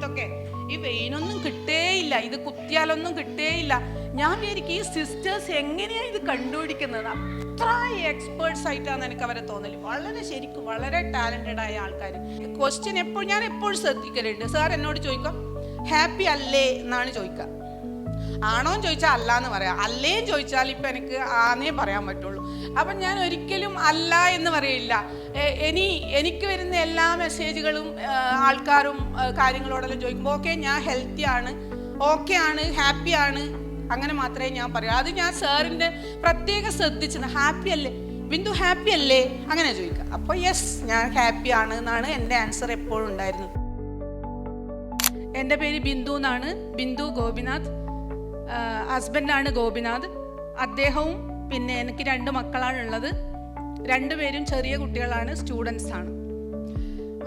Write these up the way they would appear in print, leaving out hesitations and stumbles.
സമയത്തൊക്കെ ഈ വെയിനൊന്നും കിട്ടേയില്ല, ഇത് കുത്തിയാലൊന്നും കിട്ടേയില്ല. ഞാൻ വിചാരിക്കും ഈ സിസ്റ്റേഴ്സ് എങ്ങനെയാണ് ഇത് കണ്ടുപിടിക്കുന്നത്? അത്ര എക്സ്പേർട്സ് ആയിട്ടാണ് എനിക്ക് അവരെ തോന്നല്. വളരെ ശരിക്കും വളരെ ടാലന്റഡ് ആയ ആൾക്കാർ. ക്വസ്റ്റ്യൻ ഞാൻ എപ്പോഴും ശ്രദ്ധിക്കലുണ്ട്. സാർ എന്നോട് ചോദിക്കാം ഹാപ്പി അല്ലേ എന്നാണ് ചോദിക്കുക. ആണോന്ന് ചോദിച്ചാൽ അല്ല എന്ന് പറയാം, അല്ലേന്ന് ചോദിച്ചാൽ ഇപ്പം എനിക്ക് ആന്നേ പറയാൻ പറ്റുള്ളൂ. അപ്പം ഞാൻ ഒരിക്കലും അല്ല എന്ന് പറയില്ല. എനിക്ക് വരുന്ന എല്ലാ മെസ്സേജുകളും ആൾക്കാരും കാര്യങ്ങളോടെല്ലാം ചോദിക്കുമ്പോൾ ഓക്കെ ഞാൻ ഹെൽത്തി ആണ്, ഓക്കെ ആണ്, ഹാപ്പി ആണ്, അങ്ങനെ മാത്രമേ ഞാൻ പറയൂ. അത് ഞാൻ സാറിൻ്റെ പ്രത്യേകം ശ്രദ്ധിച്ചത്. ഹാപ്പി അല്ലേ ബിന്ദു, ഹാപ്പി അല്ലേ അങ്ങനെ ചോദിക്കുക. അപ്പോൾ യെസ് ഞാൻ ഹാപ്പി ആണ് എന്നാണ് എൻ്റെ ആൻസർ എപ്പോഴും ഉണ്ടായിരുന്നത്. എൻ്റെ പേര് ബിന്ദു എന്നാണ്, ബിന്ദു ഗോപിനാഥ്. ഹസ്ബൻഡാണ് ഗോപിനാഥ്. അദ്ദേഹവും പിന്നെ എനിക്ക് 2 മക്കളാണുള്ളത്. 2 പേരും ചെറിയ കുട്ടികളാണ്, സ്റ്റുഡൻസ് ആണ്.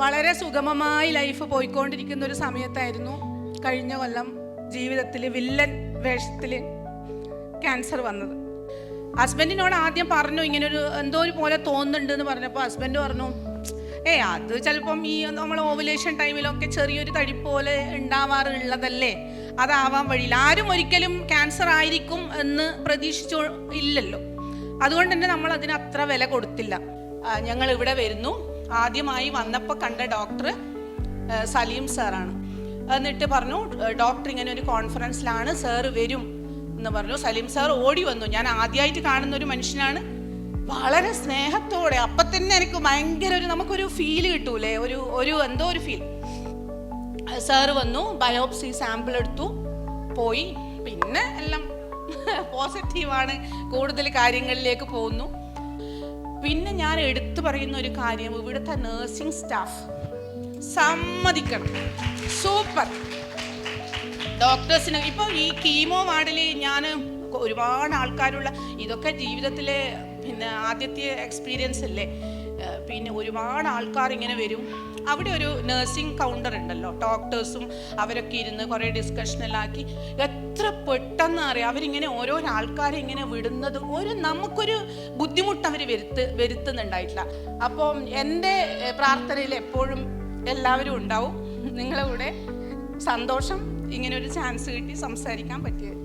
വളരെ സുഗമമായി ലൈഫ് പോയിക്കൊണ്ടിരിക്കുന്ന ഒരു സമയത്തായിരുന്നു കഴിഞ്ഞ കൊല്ലം ജീവിതത്തിൽ വില്ലൻ വേഷത്തിൽ ക്യാൻസർ വന്നത്. ഹസ്ബൻഡിനോട് ആദ്യം പറഞ്ഞു ഇങ്ങനൊരു എന്തോ ഒരു പോലെ തോന്നുന്നുണ്ട് എന്ന് പറഞ്ഞപ്പോൾ ഹസ്ബൻഡ് പറഞ്ഞു അത് ചിലപ്പം ഈ നമ്മൾ ഓവുലേഷൻ ടൈമിലൊക്കെ ചെറിയൊരു തടി പോലെ ഉണ്ടാവാറുള്ളതല്ലേ, അതാവാൻ വഴിയില്ല. ആരും ഒരിക്കലും ക്യാൻസർ ആയിരിക്കും എന്ന് പ്രതീക്ഷിച്ചോ ഇല്ലല്ലോ. അതുകൊണ്ട് തന്നെ നമ്മൾ അതിന് അത്ര വില കൊടുത്തില്ല. ഞങ്ങൾ ഇവിടെ വരുന്നു. ആദ്യമായി വന്നപ്പോൾ കണ്ട ഡോക്ടർ സലീം സാറാണ്. എന്നിട്ട് പറഞ്ഞു ഡോക്ടർ ഇങ്ങനെ ഒരു കോൺഫറൻസിലാണ്, സാറ് വരും എന്ന് പറഞ്ഞു. സലീം സാർ ഓടി വന്നു. ഞാൻ ആദ്യമായിട്ട് കാണുന്ന ഒരു മനുഷ്യനാണ്. വളരെ സ്നേഹത്തോടെ അപ്പം തന്നെ എനിക്ക് ഭയങ്കര നമുക്കൊരു ഫീൽ കിട്ടൂലേ, ഒരു എന്തോ ഒരു ഫീൽ. സാറ് വന്നു, ബയോപ്സി സാമ്പിൾ എടുത്തു, പോയി. പിന്നെ എല്ലാം പോസിറ്റീവാണ്, കൂടുതൽ കാര്യങ്ങളിലേക്ക് പോകുന്നു. പിന്നെ ഞാൻ എടുത്തു പറയുന്ന ഒരു കാര്യം, ഇവിടുത്തെ നേഴ്സിംഗ് സ്റ്റാഫ് സമ്മതിക്കണം, സൂപ്പർ ഡോക്ടേഴ്സിന്. ഇപ്പോൾ ഈ കീമോ വാർഡിൽ ഞാൻ ഒരുപാട് ആൾക്കാരുള്ള, ഇതൊക്കെ ജീവിതത്തിലെ പിന്നെ ആദ്യത്തെ എക്സ്പീരിയൻസ് അല്ലേ. പിന്നെ ഒരുപാട് ആൾക്കാർ ഇങ്ങനെ വരും. അവിടെ ഒരു നേഴ്സിംഗ് കൗണ്ടർ ഉണ്ടല്ലോ, ഡോക്ടേഴ്സും അവരൊക്കെ ഇരുന്ന് കുറേ ഡിസ്കഷനിലാക്കി എത്ര പെട്ടെന്ന് അറിയാം അവരിങ്ങനെ ഓരോ ആൾക്കാരെ ഇങ്ങനെ വിടുന്നത്. നമുക്കൊരു ബുദ്ധിമുട്ട് അവർ വരുത്തുന്നുണ്ടായിട്ടില്ല. അപ്പം എൻ്റെ പ്രാർത്ഥനയിൽ എപ്പോഴും എല്ലാവരും ഉണ്ടാവും നിങ്ങളുടെ കൂടെ. സന്തോഷം ഇങ്ങനെ ഒരു ചാൻസ് കിട്ടി സംസാരിക്കാൻ പറ്റിയത്.